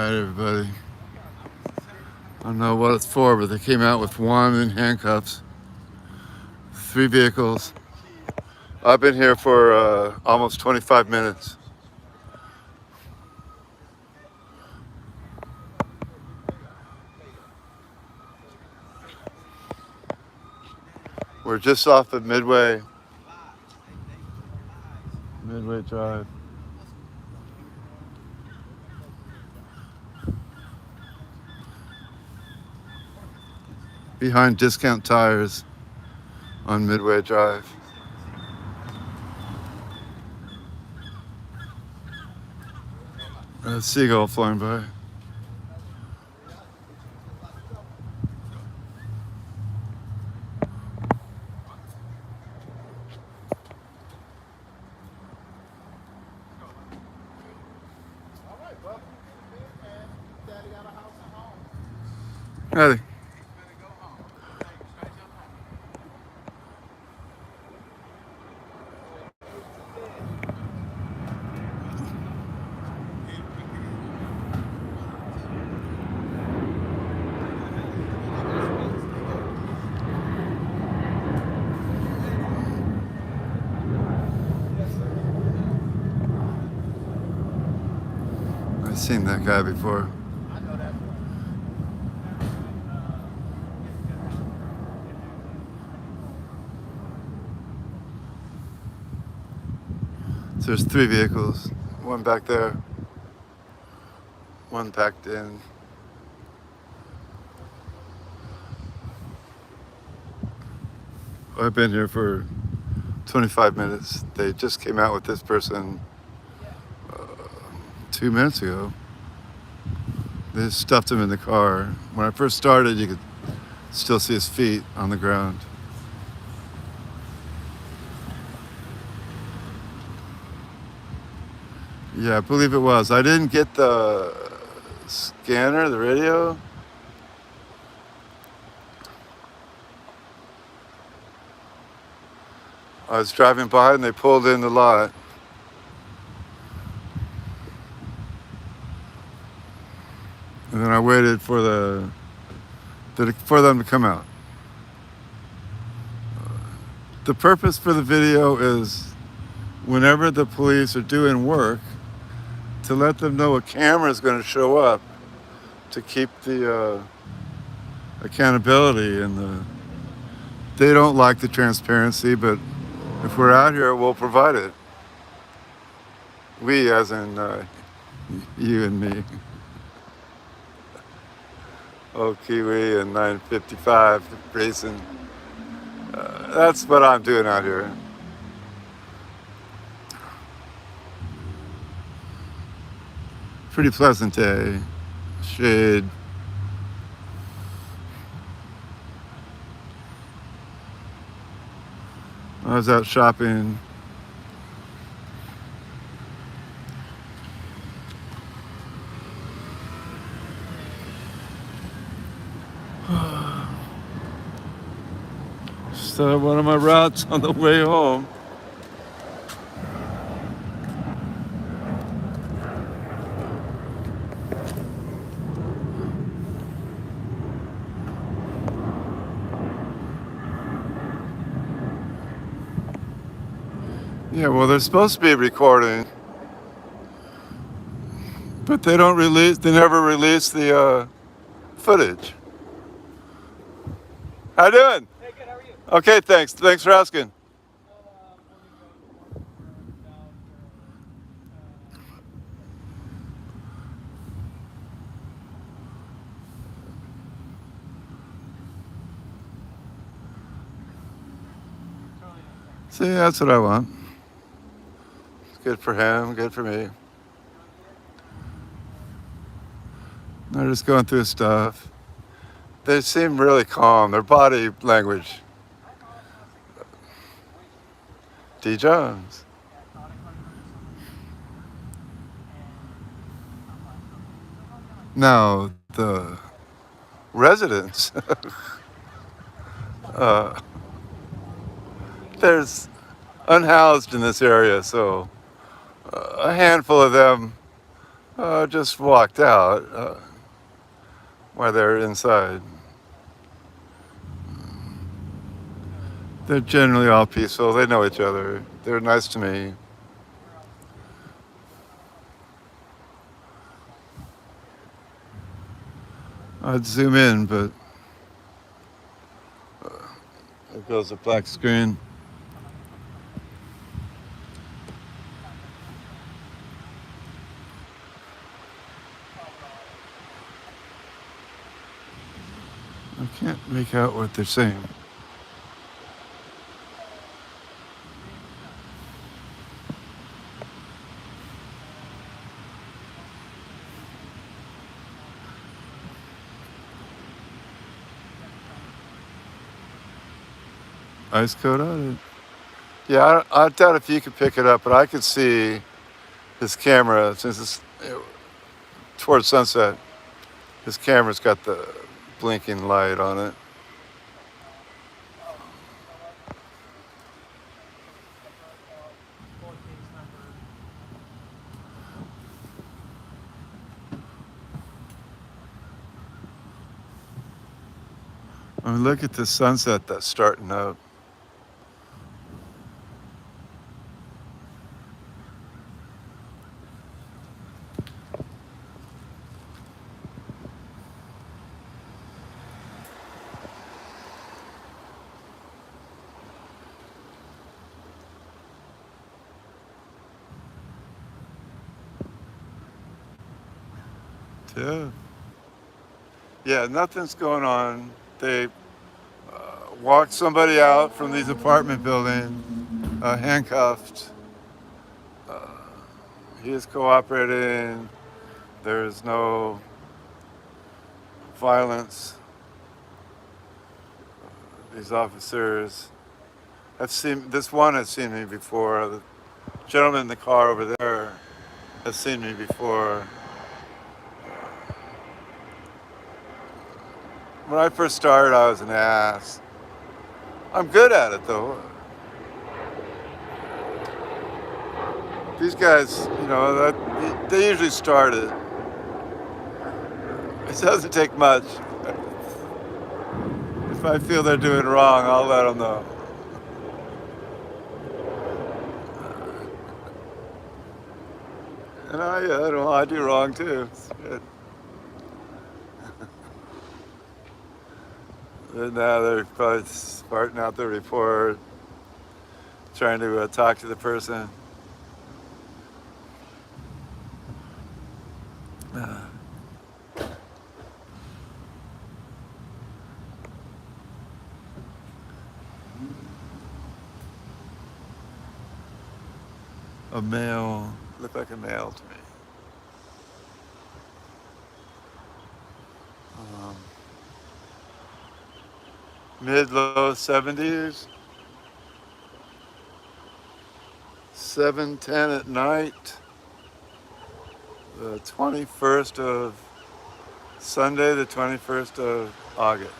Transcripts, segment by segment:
Alright, everybody. I don't know what it's for, but they came out with one in handcuffs. 3 vehicles. I've been here for almost 25 minutes. We're just off of Midway Drive. Behind Discount Tires on Midway Drive. A seagull flying by. Howdy. I've seen that guy before. So there's 3 vehicles. One back there. One packed in. I've been here for 25 minutes. They just came out with this person 2 minutes ago. They stuffed him in the car. When I first started, you could still see his feet on the ground. Yeah, I believe it was. I didn't get the scanner, the radio. I was driving by and they pulled in the lot. And then I waited for them to come out. The purpose for the video is whenever the police are doing work, to let them know a camera is going to show up to keep the accountability and they don't like the transparency, but if we're out here, we'll provide it. We, as in you and me. Oh, Kiwi and 955 racing. That's what I'm doing out here. Pretty pleasant day. Shade. I was out shopping. So one of my routes on the way home. Yeah, well, they're supposed to be recording, but they never release the footage. How you doing? Hey, good. How are you? Okay, thanks. Thanks for asking. See, that's what I want. It's good for him, good for me. They're just going through stuff. They seem really calm. Their body language. D. Jones. Now, the residents, there's unhoused in this area, so a handful of them Just walked out while they're inside. They're generally all peaceful. They know each other. They're nice to me. I'd zoom in, but there goes the black screen. I can't make out what they're saying. Ice coat on it. Yeah, I doubt if you could pick it up, but I could see his camera since it's towards sunset. His camera's got the blinking light on it. I mean, look at the sunset that's starting up. Yeah. Yeah, nothing's going on. They walked somebody out from these apartment buildings, handcuffed. He is cooperating. There's no violence. These officers have seen, this one has seen me before. The gentleman in the car over there has seen me before. When I first started, I was an ass. I'm good at it though. These guys, they usually start it. It doesn't take much. If I feel they're doing wrong, I'll let them know. And I do wrong too. And now they're probably sparting out the report, trying to talk to the person. A male, looked like a male to me. Mid-low 70s, 7:10 at night, the 21st of Sunday, the 21st of August.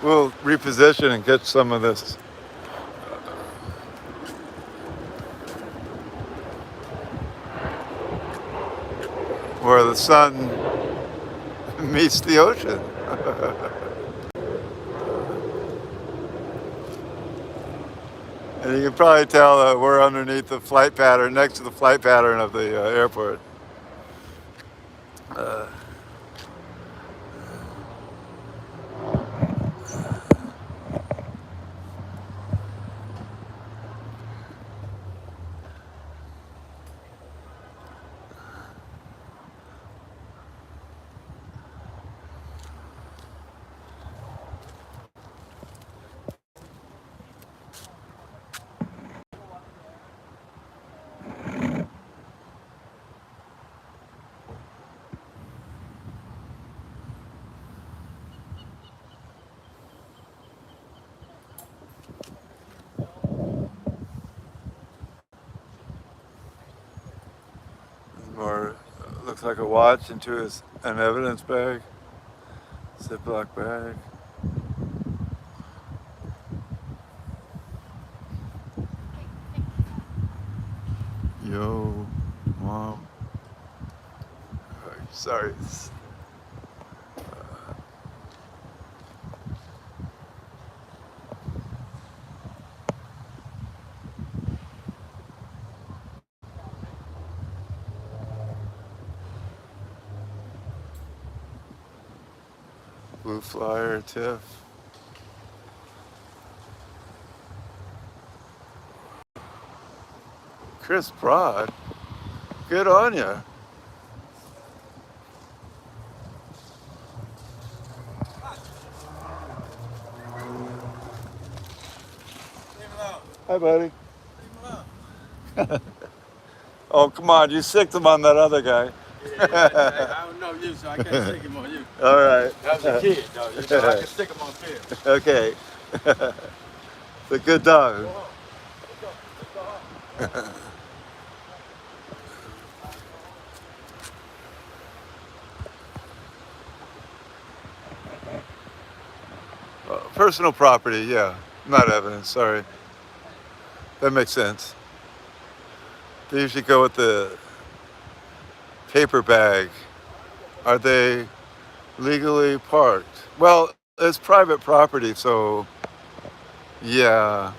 We'll reposition and get some of this. Where the sun meets the ocean. And you can probably tell that we're underneath the flight pattern, next to the flight pattern of the airport. Looks like a watch into an evidence bag, Ziploc bag. Yo, mom. Sorry. Blue Flyer, Tiff. Chris Broad. Good on ya. Hi, buddy. Oh, come on. You sicked him on that other guy. I don't know you, so I can't stick him on you. All right. That was a kid, though. You know, I can stick him on film. Okay. It's a good dog. Personal property, yeah. Not evidence, sorry. That makes sense. They usually go with the paper bag. Are they legally parked? Well, it's private property, so yeah.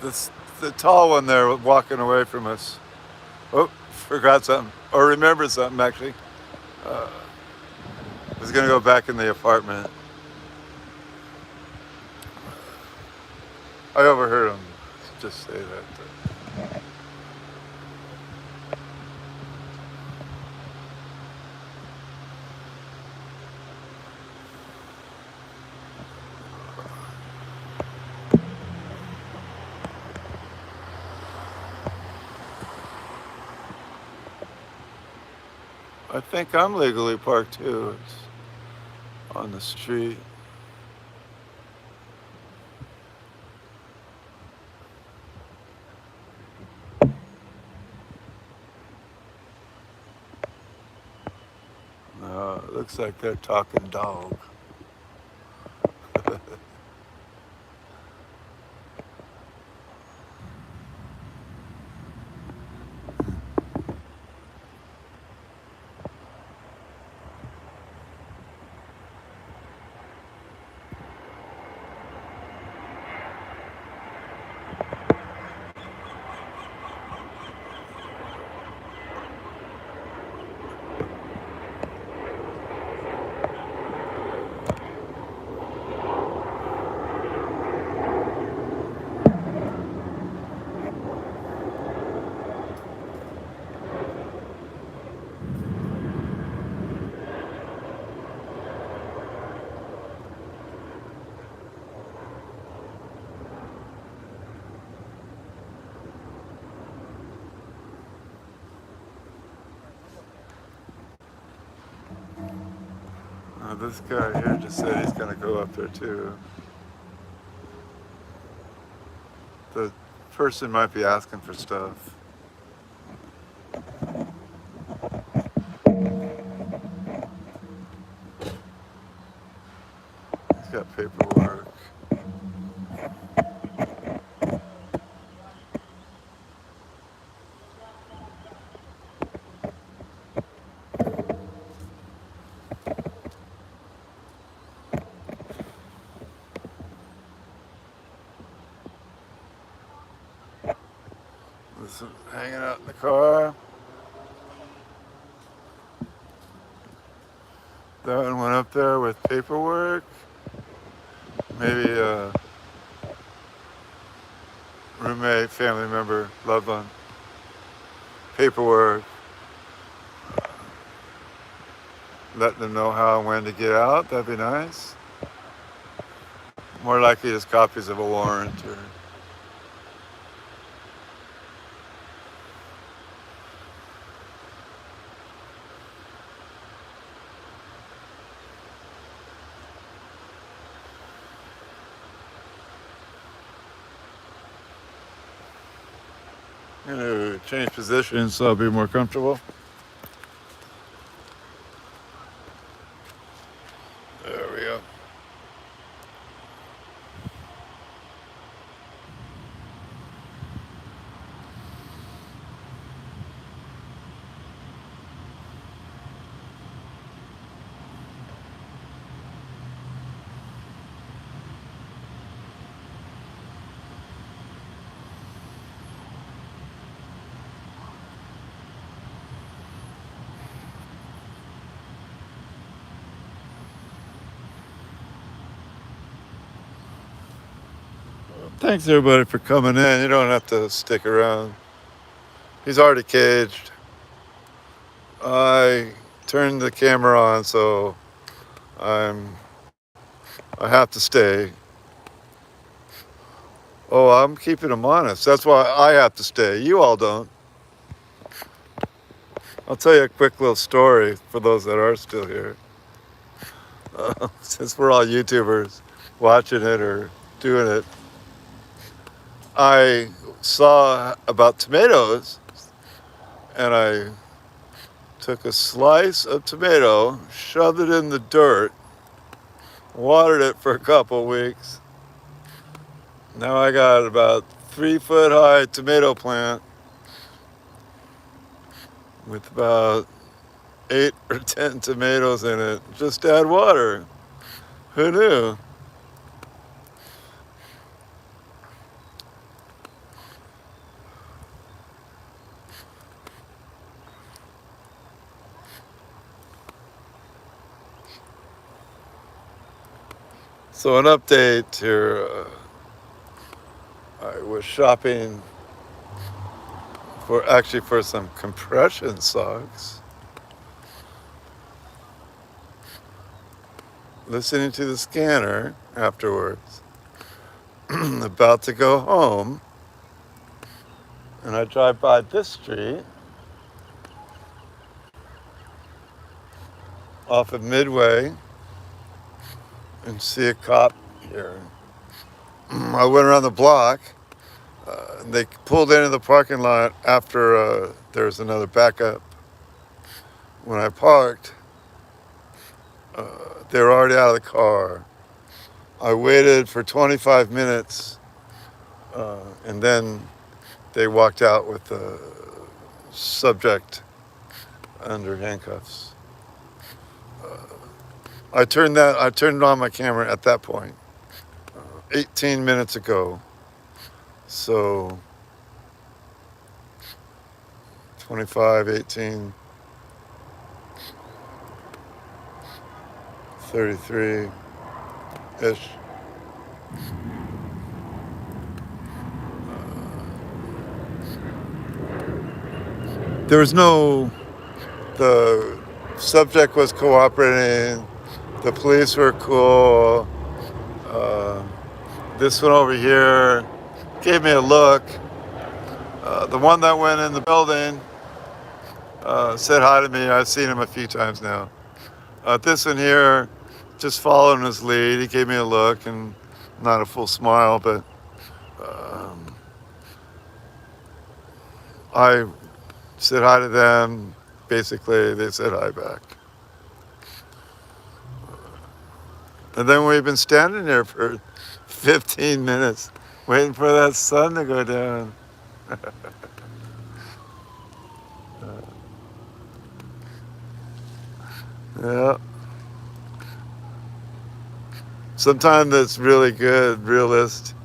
The tall one there walking away from us. Oh, forgot something. Or remembered something, actually. Was going to go back in the apartment. I overheard him just say that. I think I'm legally parked too. It's on the street. No, it looks like they're talking dog. This guy here just said he's going to go up there too. The person might be asking for stuff. He's got paperwork. Hanging out in the car. That one went up there with paperwork. Maybe a roommate, family member, loved one. Paperwork. Letting them know how and when to get out. That'd be nice. More likely just copies of a warrant or... I'm gonna change positions so I'll be more comfortable. There we go. Thanks everybody for coming in. You don't have to stick around. He's already caged. I turned the camera on, so I have to stay. Oh, I'm keeping him honest. That's why I have to stay. You all don't. I'll tell you a quick little story for those that are still here. Since we're all YouTubers watching it or doing it, I saw about tomatoes and I took a slice of tomato, shoved it in the dirt, watered it for a couple weeks. Now I got about 3-foot high tomato plant with about 8 or 10 tomatoes in it. Just add water. Who knew? So an update here. I was shopping for some compression socks. Listening to the scanner afterwards. About to go home. And I drive by this street off of Midway and see a cop here. I went around the block. They pulled into the parking lot after there's another backup. When I parked, they were already out of the car. I waited for 25 minutes, and then they walked out with the subject under handcuffs. I turned on my camera at that point, 18 minutes ago. So 25, 18, 33-ish. The subject was cooperating, the police were cool. This one over here gave me a look. The one that went in the building said hi to me. I've seen him a few times now. This one here, just following his lead, he gave me a look and not a full smile, but I said hi to them. Basically, they said hi back. And then we've been standing there for 15 minutes waiting for that sun to go down. Yeah. Sometimes that's really good, realist,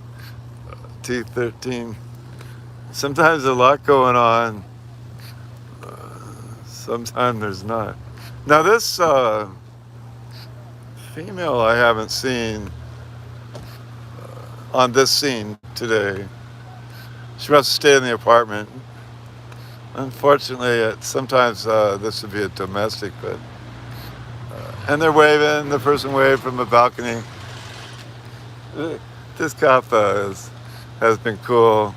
T13. Sometimes there's a lot going on. Sometimes there's not. Now this female I haven't seen on this scene today. She must stay in the apartment. Unfortunately, sometimes this would be a domestic, but and they're waving. The person waved from the balcony. This cop has been cool.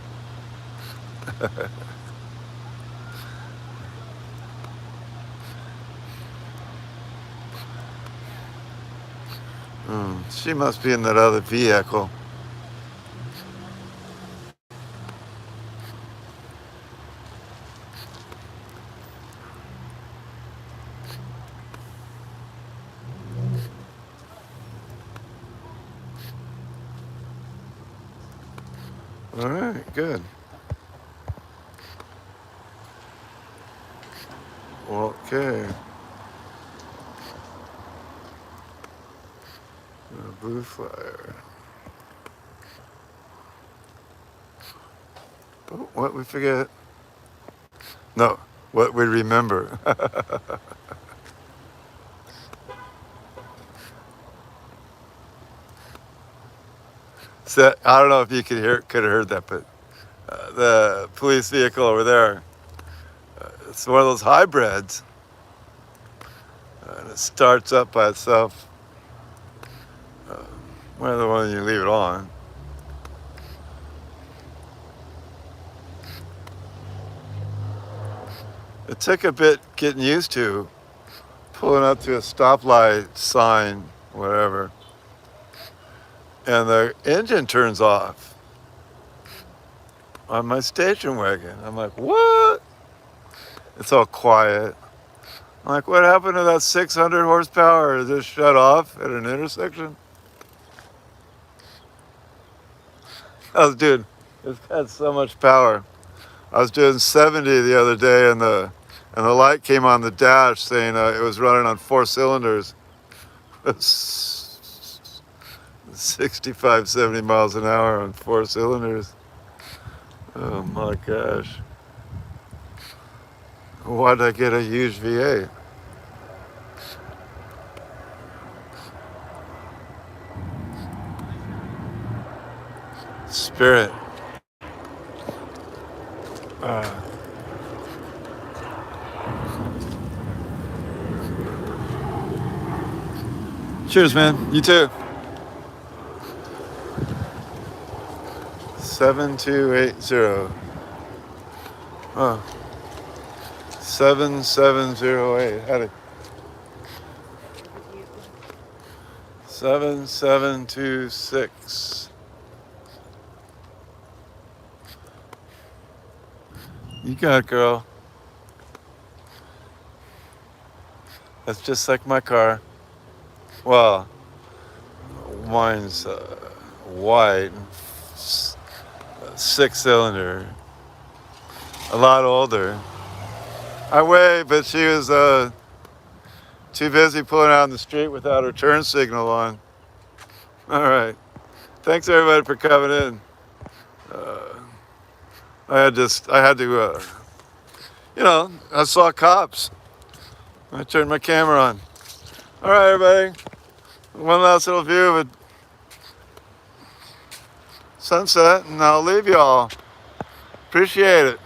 She must be in that other vehicle. All right, good. Okay. Blue flyer. Oh, what we forget? No, what we remember. So, I don't know if you could have heard that, but the police vehicle over there, it's one of those hybrids, and it starts up by itself. One of the ones you leave it on. It took a bit getting used to pulling up to a stoplight sign, whatever, and the engine turns off on my station wagon. I'm like, what? It's all quiet. I'm like, what happened to that 600 horsepower? Is this shut off at an intersection? Dude, it's got so much power. I was doing 70 the other day, and the light came on the dash saying it was running on 4 cylinders. 65, 70 miles an hour on 4 cylinders. Oh my gosh. Why'd I get a huge V8? Spirit. Cheers, man. You too. 7280. Oh. 7708. Howdy. 7726. You got it, girl. That's just like my car. Well, mine's white, 6-cylinder, a lot older. I waved, but she was too busy pulling out in the street without her turn signal on. All right. Thanks everybody for coming in. I had to, I saw cops. I turned my camera on. All right, everybody. One last little view of a sunset, and I'll leave y'all. Appreciate it.